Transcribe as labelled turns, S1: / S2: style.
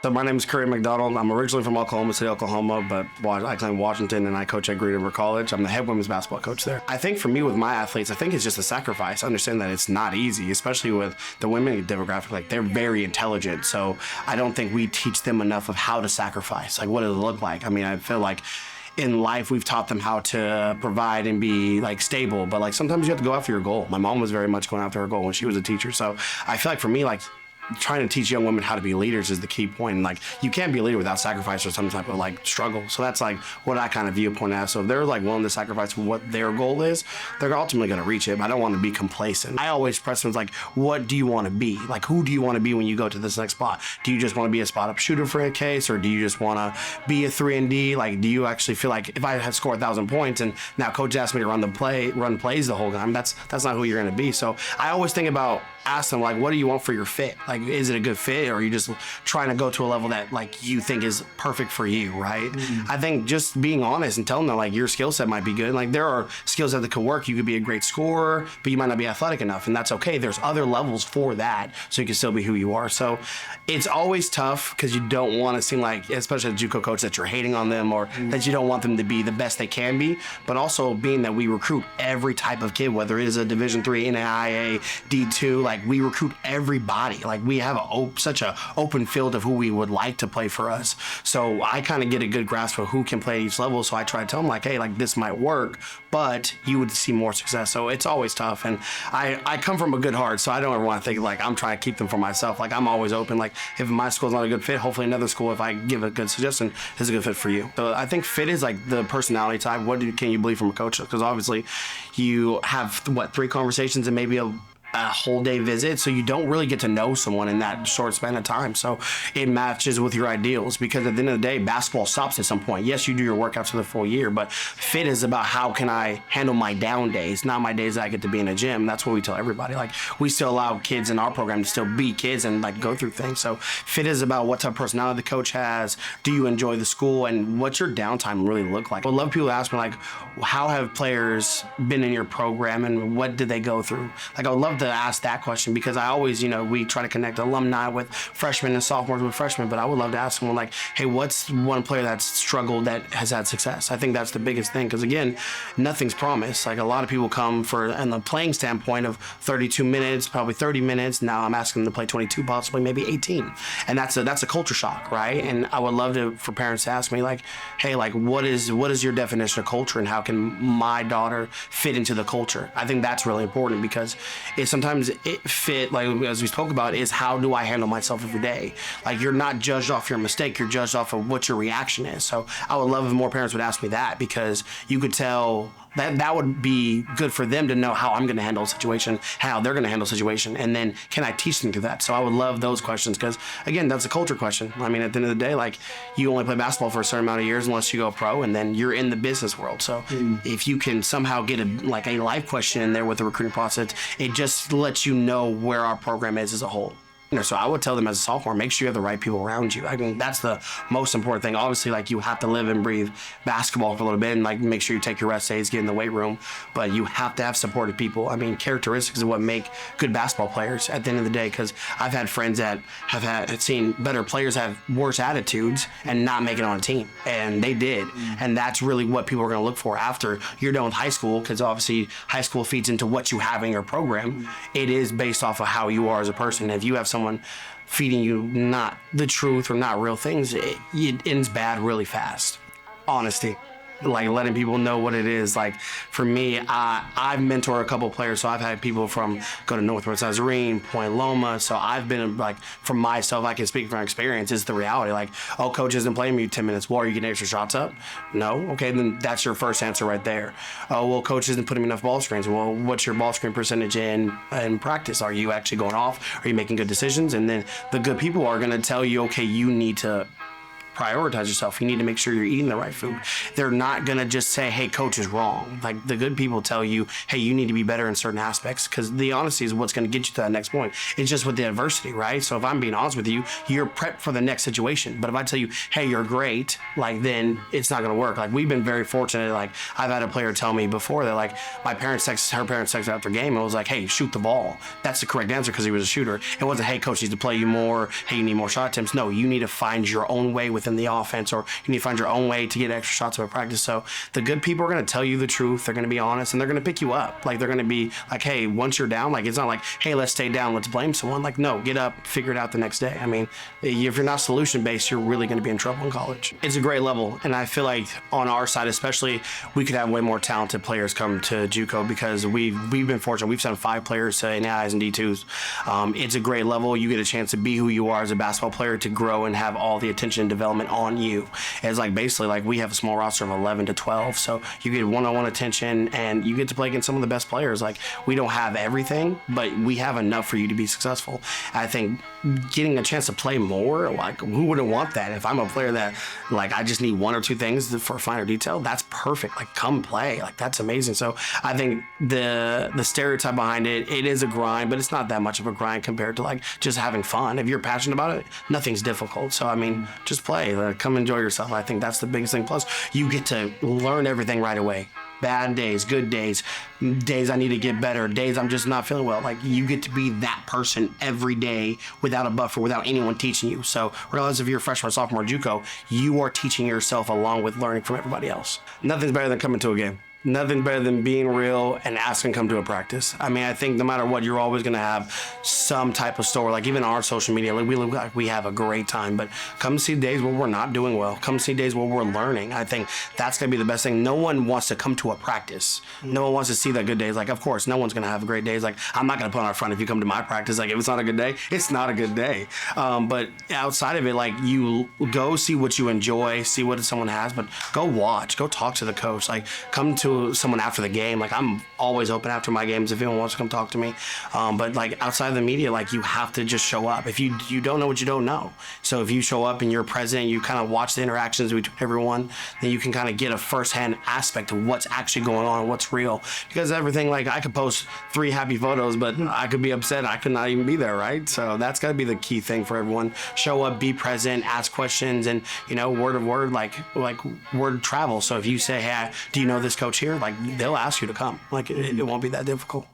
S1: So my name is Karim McDonald. I'm originally from Oklahoma City, Oklahoma, but I claim Washington, and I coach at Green River College. I'm the head women's basketball coach there. I think for me with my athletes, I think it's just a sacrifice. I understand that it's not easy, especially with the women demographic. Like, they're very intelligent, so I don't think we teach them enough of how to sacrifice. Like, what does it look like? I mean, I feel like in life we've taught them how to provide and be like stable, but like sometimes you have to go after your goal. My mom was very much going after her goal when she was a teacher, so I feel like for me, like, trying to teach young women how to be leaders is the key point. And like, you can't be a leader without sacrifice or some type of like struggle. So that's like what I kind of viewpoint as. So if they're like willing to sacrifice what their goal is, they're ultimately going to reach it. But I don't want to be complacent. I always press them like, what do you want to be? Like, who do you want to be when you go to this next spot? Do you just want to be a spot up shooter for a case, or do you just want to be a 3-and-D? Like, do you actually feel like if I had scored 1,000 points and now coach asked me to run plays the whole time, that's not who you're going to be. So I always think about, ask them like, what do you want for your fit? Like, is it a good fit, or are you just trying to go to a level that like you think is perfect for you, right? I think just being honest and telling them like your skill set might be good. Like, there are skills that could work. You could be a great scorer, but you might not be athletic enough, and that's okay. There's other levels for that, so you can still be who you are. So it's always tough because you don't want to seem like, especially as a JUCO coach, that you're hating on them or that you don't want them to be the best they can be. But also being that we recruit every type of kid, whether it is a Division III, NAIA, D2, like we recruit everybody. Like, we have such a open field of who we would like to play for us. So I kind of get a good grasp of who can play at each level. So I try to tell them like, hey, like this might work, but you would see more success. So it's always tough. And I come from a good heart, so I don't ever want to think like I'm trying to keep them for myself. Like, I'm always open. Like, if my school's not a good fit, hopefully another school, if I give a good suggestion, is a good fit for you. So I think fit is like the personality type. Can you believe from a coach? Because obviously you have 3 conversations and maybe a whole day visit, so you don't really get to know someone in that short span of time. So it matches with your ideals, because at the end of the day, basketball stops at some point. Yes, you do your workouts for the full year, but fit is about how can I handle my down days, not my days that I get to be in a gym. That's what we tell everybody. Like, we still allow kids in our program to still be kids and like go through things. So fit is about what type of personality the coach has. Do you enjoy the school, and what's your downtime really look like? I would love people to ask me like, how have players been in your program and what did they go through? Like, I would love to ask that question, because I always, we try to connect alumni with freshmen and sophomores with freshmen, but I would love to ask someone like, hey, what's one player that's struggled that has had success? I think that's the biggest thing, because again, nothing's promised. Like, a lot of people come for, in the playing standpoint of 32 minutes, probably 30 minutes. Now I'm asking them to play 22, possibly maybe 18. And that's a culture shock, right? And I would love for parents to ask me like, hey, like, what is your definition of culture, and how can my daughter fit into the culture? I think that's really important, because sometimes it fit, like as we spoke about, is how do I handle myself every day? Like, you're not judged off your mistake, you're judged off of what your reaction is. So I would love if more parents would ask me that, because you could tell that would be good for them to know how I'm going to handle a situation, how they're going to handle a situation, and then can I teach them through that? So I would love those questions, because again, that's a culture question. I mean, at the end of the day, like, you only play basketball for a certain amount of years unless you go pro, and then you're in the business world. So if you can somehow get a life question in there with the recruiting process, it just lets you know where our program is as a whole. So I would tell them as a sophomore, make sure you have the right people around you. I mean, that's the most important thing. Obviously, like, you have to live and breathe basketball for a little bit, and like make sure you take your rest days, get in the weight room, but you have to have supportive people. I mean, characteristics is what make good basketball players at the end of the day, because I've had friends that have seen better players have worse attitudes and not make it on a team, and they did. And that's really what people are going to look for after you're done with high school, because obviously high school feeds into what you have in your program. It is based off of how you are as a person. If you have someone feeding you not the truth or not real things, it ends bad really fast. Honesty. Like, letting people know what it is. Like, for me, I've mentored a couple of players, so I've had people go to Northwest Nazarene, Point Loma, so I've been, like, for myself, I can speak from experience, it's the reality. Like, oh, coach isn't playing me 10 minutes. Well, are you getting extra shots up? No? Okay, then that's your first answer right there. Oh, well, coach isn't putting me enough ball screens. Well, what's your ball screen percentage in practice? Are you actually going off? Are you making good decisions? And then the good people are going to tell you, okay, you need to prioritize yourself. You need to make sure you're eating the right food. They're not going to just say, hey, coach is wrong. Like, the good people tell you, hey, you need to be better in certain aspects, because the honesty is what's going to get you to that next point. It's just with the adversity, right? So if I'm being honest with you, you're prepped for the next situation. But if I tell you, hey, you're great, like, then it's not going to work. Like, we've been very fortunate. Like, I've had a player tell me before that, like, her parents texted after game and was like, hey, shoot the ball. That's the correct answer because he was a shooter. It wasn't, hey, coach needs to play you more. Hey, you need more shot attempts. No, you need to find your own way within the offense, or you need to find your own way to get extra shots of a practice. So the good people are going to tell you the truth. They're going to be honest, and they're going to pick you up. Like, they're going to be like, hey, once you're down, like, it's not like, hey, let's stay down, let's blame someone. Like, no, get up, figure it out the next day. I mean, if you're not solution-based, you're really going to be in trouble in college. It's a great level, and I feel like on our side especially, we could have way more talented players come to JUCO because we've been fortunate. We've sent 5 players to NAIs and D2s. It's a great level. You get a chance to be who you are as a basketball player, to grow and have all the attention and development on you. It's like, basically, like, we have a small roster of 11 to 12, so you get one-on-one attention and you get to play against some of the best players. Like, we don't have everything, but we have enough for you to be successful. I think getting a chance to play more, like, who wouldn't want that? If I'm a player that, like, I just need 1 or 2 things for finer detail, that's perfect. Like, come play. Like, that's amazing. So I think the stereotype behind it is a grind, but it's not that much of a grind compared to, like, just having fun. If you're passionate about it, nothing's difficult. So, I mean, just play. Come enjoy yourself. I think that's the biggest thing. Plus, you get to learn everything right away. Bad days, good days, days I need to get better, days I'm just not feeling well. Like, you get to be that person every day without a buffer, without anyone teaching you. So regardless if you're a freshman or sophomore at JUCO, you are teaching yourself along with learning from everybody else. Nothing's better than coming to a game. Nothing better than being real and asking to come to a practice. I mean, I think no matter what, you're always going to have some type of story. Like, even on our social media, like, we look like we have a great time, but come see days where we're not doing well. Come see days where we're learning. I think that's going to be the best thing. No one wants to come to a practice. No one wants to see that good days. Like, of course, no one's going to have great days. Like, I'm not going to put on a front if you come to my practice. Like, if it's not a good day, it's not a good day. But outside of it, like, you go see what you enjoy, see what someone has, but go watch, go talk to the coach. Like, come to someone after the game. Like, I'm always open after my games if anyone wants to come talk to me. But, like, outside of the media, like, you have to just show up. If you don't know what you don't know. So if you show up and you're present, you kind of watch the interactions between everyone, then you can kind of get a firsthand aspect of what's actually going on, what's real. Because everything, like, I could post 3 happy photos, but I could be upset. I could not even be there, right? So that's got to be the key thing for everyone. Show up, be present, ask questions, and, you know, word of word, like word travel. So if you say, hey, do you know this coach here? Like, they'll ask you to come. Like, it won't be that difficult.